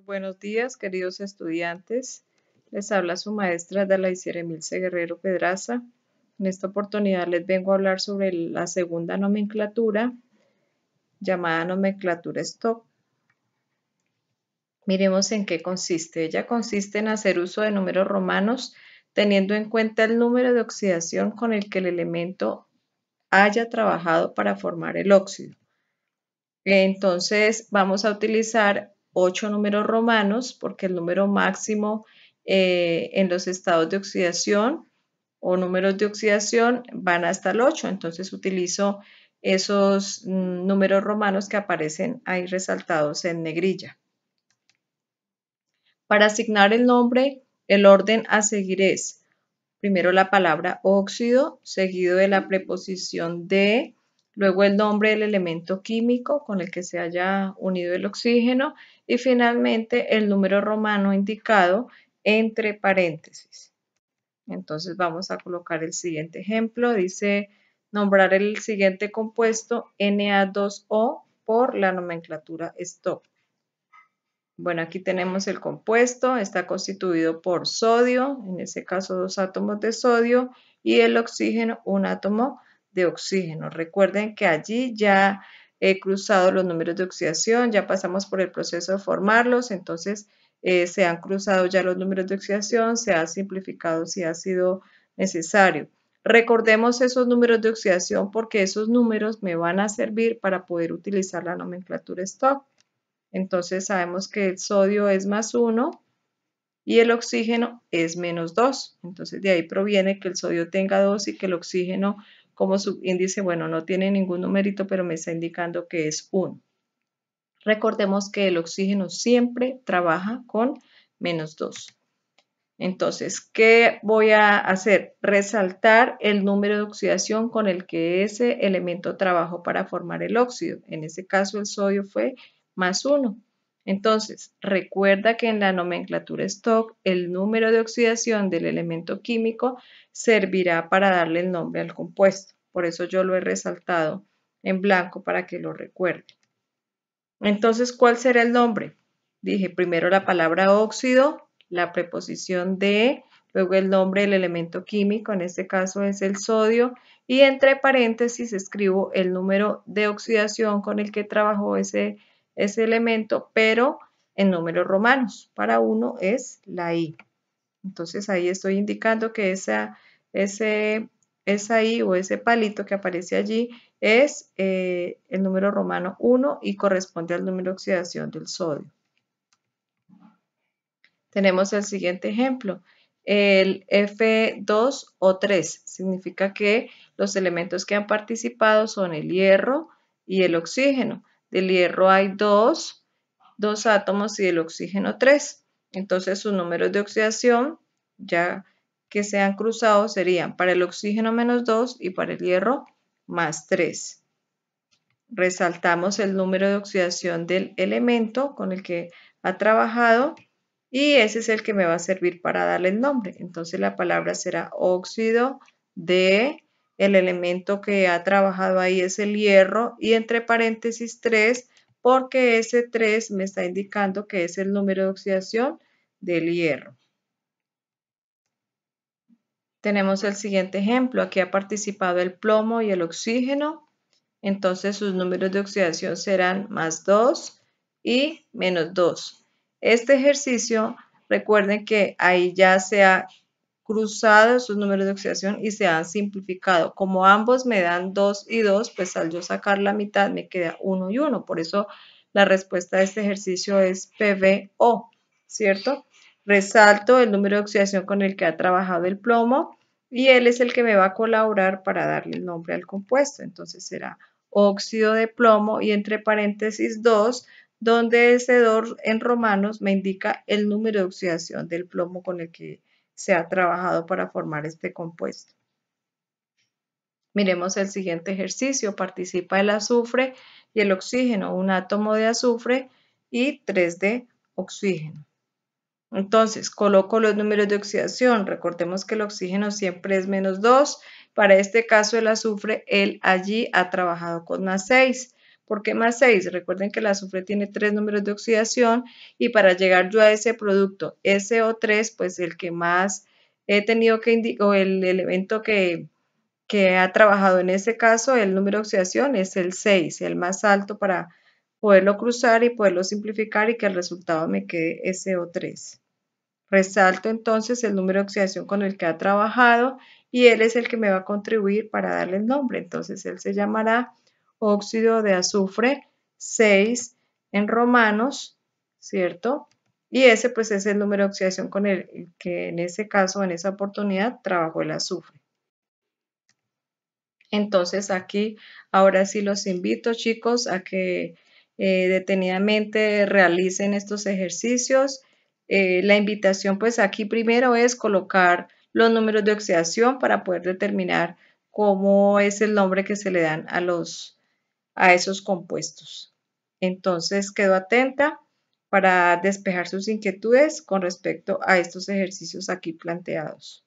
Buenos días, queridos estudiantes. Les habla su maestra Dalaicia Emilce Guerrero Pedraza. En esta oportunidad les vengo a hablar sobre la segunda nomenclatura, llamada nomenclatura stock. Miremos en qué consiste. Ella consiste en hacer uso de números romanos teniendo en cuenta el número de oxidación con el que el elemento haya trabajado para formar el óxido. Entonces vamos a utilizar 8 números romanos porque el número máximo en los estados de oxidación o números de oxidación van hasta el 8. Entonces utilizo esos números romanos que aparecen ahí resaltados en negrilla. Para asignar el nombre, el orden a seguir es primero la palabra óxido, seguido de la preposición de, luego el nombre del elemento químico con el que se haya unido el oxígeno y finalmente el número romano indicado entre paréntesis. Entonces vamos a colocar el siguiente ejemplo. Dice nombrar el siguiente compuesto Na2O por la nomenclatura stock. Bueno, aquí tenemos el compuesto, está constituido por sodio, en este caso 2 átomos de sodio, y el oxígeno, un átomo de oxígeno. Recuerden que allí ya he cruzado los números de oxidación, ya pasamos por el proceso de formarlos, entonces se han cruzado ya los números de oxidación, se ha simplificado si ha sido necesario. Recordemos esos números de oxidación porque esos números me van a servir para poder utilizar la nomenclatura stock. Entonces sabemos que el sodio es +1 y el oxígeno es -2. Entonces de ahí proviene que el sodio tenga 2 y que el oxígeno como subíndice, bueno, no tiene ningún numerito, pero me está indicando que es 1. Recordemos que el oxígeno siempre trabaja con -2. Entonces, ¿qué voy a hacer? Resaltar el número de oxidación con el que ese elemento trabajó para formar el óxido. En este caso el sodio fue +1. Entonces, recuerda que en la nomenclatura stock el número de oxidación del elemento químico servirá para darle el nombre al compuesto. Por eso yo lo he resaltado en blanco para que lo recuerde. Entonces, ¿cuál será el nombre? Dije primero la palabra óxido, la preposición de, luego el nombre del elemento químico, en este caso es el sodio, y entre paréntesis escribo el número de oxidación con el que trabajó ese elemento, pero en números romanos. Para uno es la I. Entonces ahí estoy indicando que esa I o ese palito que aparece allí es el número romano 1 y corresponde al número de oxidación del sodio. Tenemos el siguiente ejemplo. El F2O3 significa que los elementos que han participado son el hierro y el oxígeno. Del hierro hay dos átomos y del oxígeno 3. Entonces sus números de oxidación, ya que se han cruzado, serían para el oxígeno -2 y para el hierro +3. Resaltamos el número de oxidación del elemento con el que ha trabajado y ese es el que me va a servir para darle el nombre. Entonces la palabra será óxido de, el elemento que ha trabajado ahí es el hierro y entre paréntesis 3 porque ese 3 me está indicando que es el número de oxidación del hierro. Tenemos el siguiente ejemplo. Aquí ha participado el plomo y el oxígeno. Entonces sus números de oxidación serán +2 y -2. Este ejercicio, recuerden que ahí ya se ha cruzado sus números de oxidación y se han simplificado. Como ambos me dan 2 y 2, pues al yo sacar la mitad me queda 1 y 1. Por eso la respuesta de este ejercicio es PBO, ¿cierto? Resalto el número de oxidación con el que ha trabajado el plomo y él es el que me va a colaborar para darle el nombre al compuesto. Entonces será óxido de plomo y entre paréntesis 2, donde ese 2 en romanos me indica el número de oxidación del plomo con el que se ha trabajado para formar este compuesto. Miremos el siguiente ejercicio. Participa el azufre y el oxígeno, un átomo de azufre y 3 de oxígeno. Entonces, coloco los números de oxidación. Recordemos que el oxígeno siempre es -2. Para este caso el azufre, él allí ha trabajado con +6. ¿Por qué más 6? Recuerden que el azufre tiene 3 números de oxidación y para llegar yo a ese producto SO3, pues el que más he tenido que indicar, o el elemento que ha trabajado en ese caso, el número de oxidación es el 6, el más alto para poderlo cruzar y poderlo simplificar y que el resultado me quede SO3. Resalto entonces el número de oxidación con el que ha trabajado y él es el que me va a contribuir para darle el nombre. Entonces él se llamará óxido de azufre 6 en romanos, ¿cierto? Y ese pues es el número de oxidación con el que en ese caso, en esa oportunidad, trabajó el azufre. Entonces aquí, ahora sí los invito, chicos, a que detenidamente realicen estos ejercicios. La invitación, pues aquí primero es colocar los números de oxidación para poder determinar cómo es el nombre que se le dan a esos compuestos. Entonces, quedo atenta para despejar sus inquietudes con respecto a estos ejercicios aquí planteados.